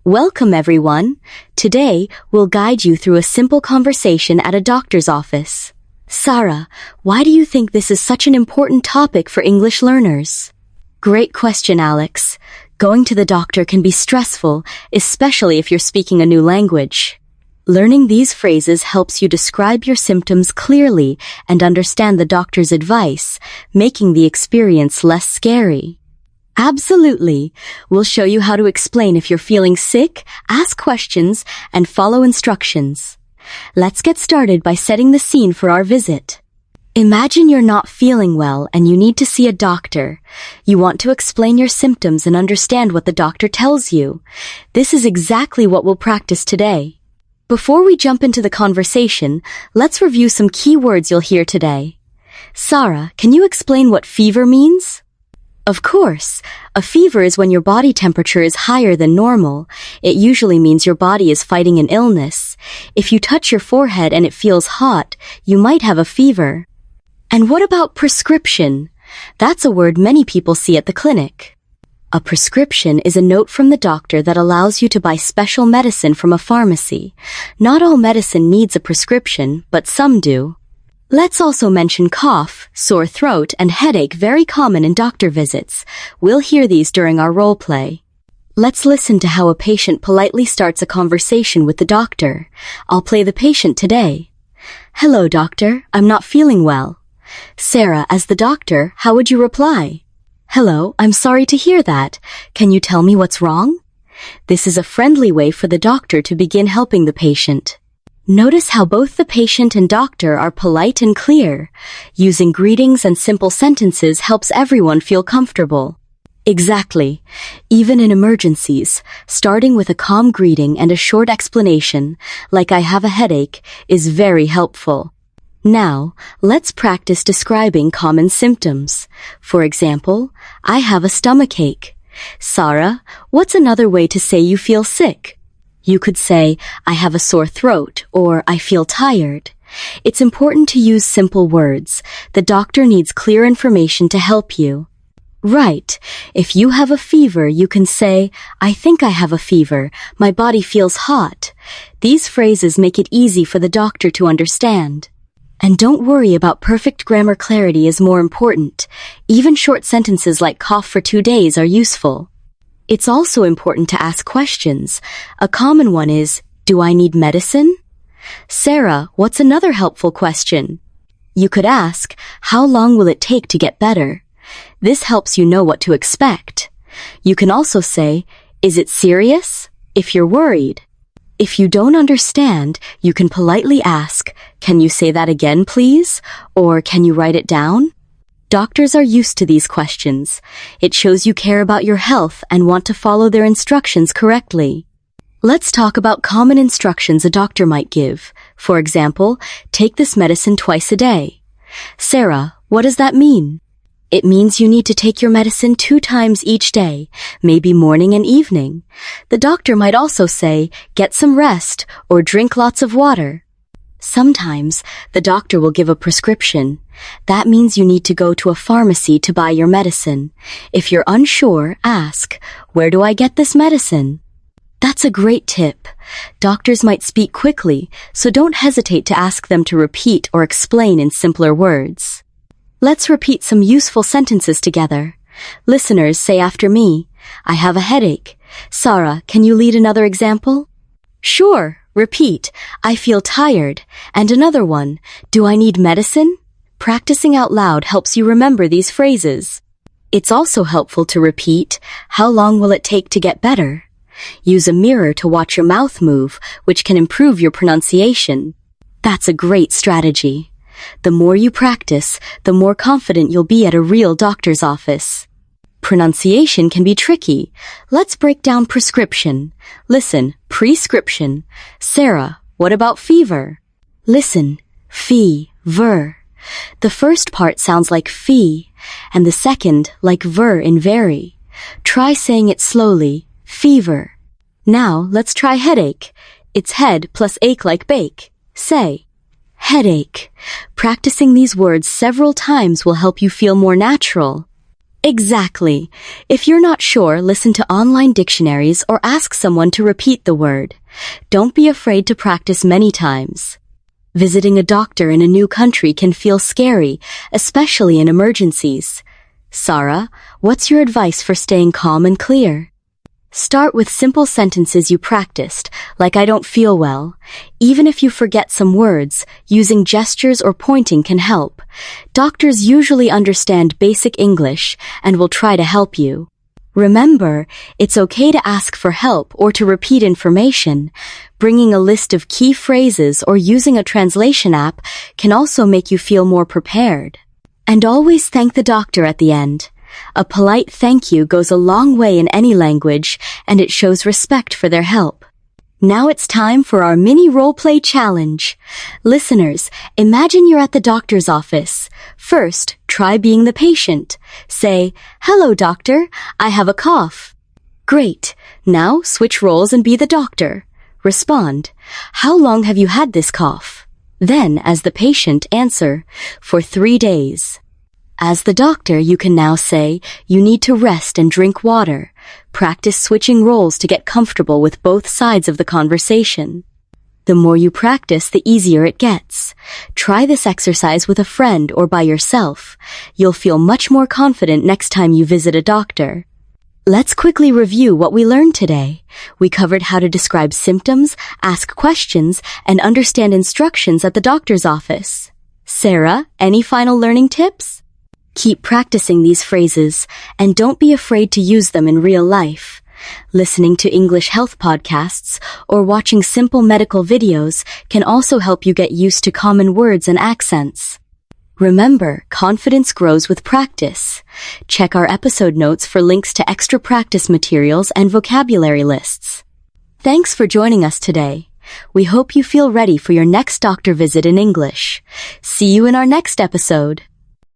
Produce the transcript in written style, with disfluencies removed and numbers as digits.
Welcome, everyone. Today, we'll guide you through a simple conversation at a doctor's office. Sarah, why do you think this is such an important topic for English learners? Great question, Alex. Going to the doctor can be stressful, especially if you're speaking a new language. Learning these phrases helps you describe your symptoms clearly and understand the doctor's advice, making the experience less scary. Absolutely. We'll show you how to explain if you're feeling sick, ask questions, and follow instructions. Let's get started by setting the scene for our visit. Imagine you're not feeling well and you need to see a doctor. You want to explain your symptoms and understand what the doctor tells you. This is exactly what we'll practice today. Before we jump into the conversation, let's review some key words you'll hear today. Sarah, can you explain what fever means? Of course. A fever is when your body temperature is higher than normal. It usually means your body is fighting an illness. If you touch your forehead and it feels hot, you might have a fever. And what about prescription? That's a word many people see at the clinic. A prescription is a note from the doctor that allows you to buy special medicine from a pharmacy. Not all medicine needs a prescription, but some do. Let's also mention cough, sore throat, and headache, very common in doctor visits. We'll hear these during our role play. Let's listen to how a patient politely starts a conversation with the doctor. I'll play the patient today. Hello, doctor. I'm not feeling well. Sarah, as the doctor, how would you reply? Hello, I'm sorry to hear that. Can you tell me what's wrong? This is a friendly way for the doctor to begin helping the patient. Notice how both the patient and doctor are polite and clear. Using greetings and simple sentences helps everyone feel comfortable. Exactly. Even in emergencies, starting with a calm greeting and a short explanation, like I have a headache, is very helpful. Now, let's practice describing common symptoms. For example, I have a stomachache. Sarah, what's another way to say you feel sick? You could say, I have a sore throat, or I feel tired. It's important to use simple words. The doctor needs clear information to help you. Right. If you have a fever, you can say, I think I have a fever. My body feels hot. These phrases make it easy for the doctor to understand. And don't worry about perfect grammar. Clarity is more important. Even short sentences like cough for 2 days are useful. It's also important to ask questions. A common one is, do I need medicine? Sarah, what's another helpful question? You could ask, how long will it take to get better? This helps you know what to expect. You can also say, is it serious? If you're worried. If you don't understand, you can politely ask, can you say that again, please? Or can you write it down? Doctors are used to these questions. It shows you care about your health and want to follow their instructions correctly. Let's talk about common instructions a doctor might give. For example, take this medicine twice a day. Sarah, what does that mean? It means you need to take your medicine 2 times each day, maybe morning and evening. The doctor might also say, get some rest or drink lots of water. Sometimes, the doctor will give a prescription. That means you need to go to a pharmacy to buy your medicine. If you're unsure, ask, where do I get this medicine? That's a great tip. Doctors might speak quickly, so don't hesitate to ask them to repeat or explain in simpler words. Let's repeat some useful sentences together. Listeners, say after me, I have a headache. Sarah, can you lead another example? Sure. Repeat, I feel tired. And another one, do I need medicine? Practicing out loud helps you remember these phrases. It's also helpful to repeat, how long will it take to get better? Use a mirror to watch your mouth move, which can improve your pronunciation. That's a great strategy. The more you practice, the more confident you'll be at a real doctor's office. Pronunciation can be tricky. Let's break down prescription. Listen, prescription. Sarah, what about fever? Listen, fee-ver. The first part sounds like fee, and the second like ver in very. Try saying it slowly, fever. Now, let's try headache. It's head plus ache like bake. Say, headache. Practicing these words several times will help you feel more natural. Exactly. If you're not sure, listen to online dictionaries or ask someone to repeat the word. Don't be afraid to practice many times. Visiting a doctor in a new country can feel scary, especially in emergencies. Sarah, what's your advice for staying calm and clear? Start with simple sentences you practiced, like I don't feel well. Even if you forget some words, using gestures or pointing can help. Doctors usually understand basic English and will try to help you. Remember, it's okay to ask for help or to repeat information. Bringing a list of key phrases or using a translation app can also make you feel more prepared. And always thank the doctor at the end. A polite thank you goes a long way in any language, and it shows respect for their help. Now it's time for our mini role-play challenge. Listeners, imagine you're at the doctor's office. First, try being the patient. Say, "Hello, doctor. I have a cough." Great. Now switch roles and be the doctor. Respond, "How long have you had this cough?" Then, as the patient, answer, "For 3 days." As the doctor, you can now say, "You need to rest and drink water." Practice switching roles to get comfortable with both sides of the conversation. The more you practice, the easier it gets. Try this exercise with a friend or by yourself. You'll feel much more confident next time you visit a doctor. Let's quickly review what we learned today. We covered how to describe symptoms, ask questions, and understand instructions at the doctor's office. Sarah, any final learning tips? Keep practicing these phrases, and don't be afraid to use them in real life. Listening to English health podcasts or watching simple medical videos can also help you get used to common words and accents. Remember, confidence grows with practice. Check our episode notes for links to extra practice materials and vocabulary lists. Thanks for joining us today. We hope you feel ready for your next doctor visit in English. See you in our next episode.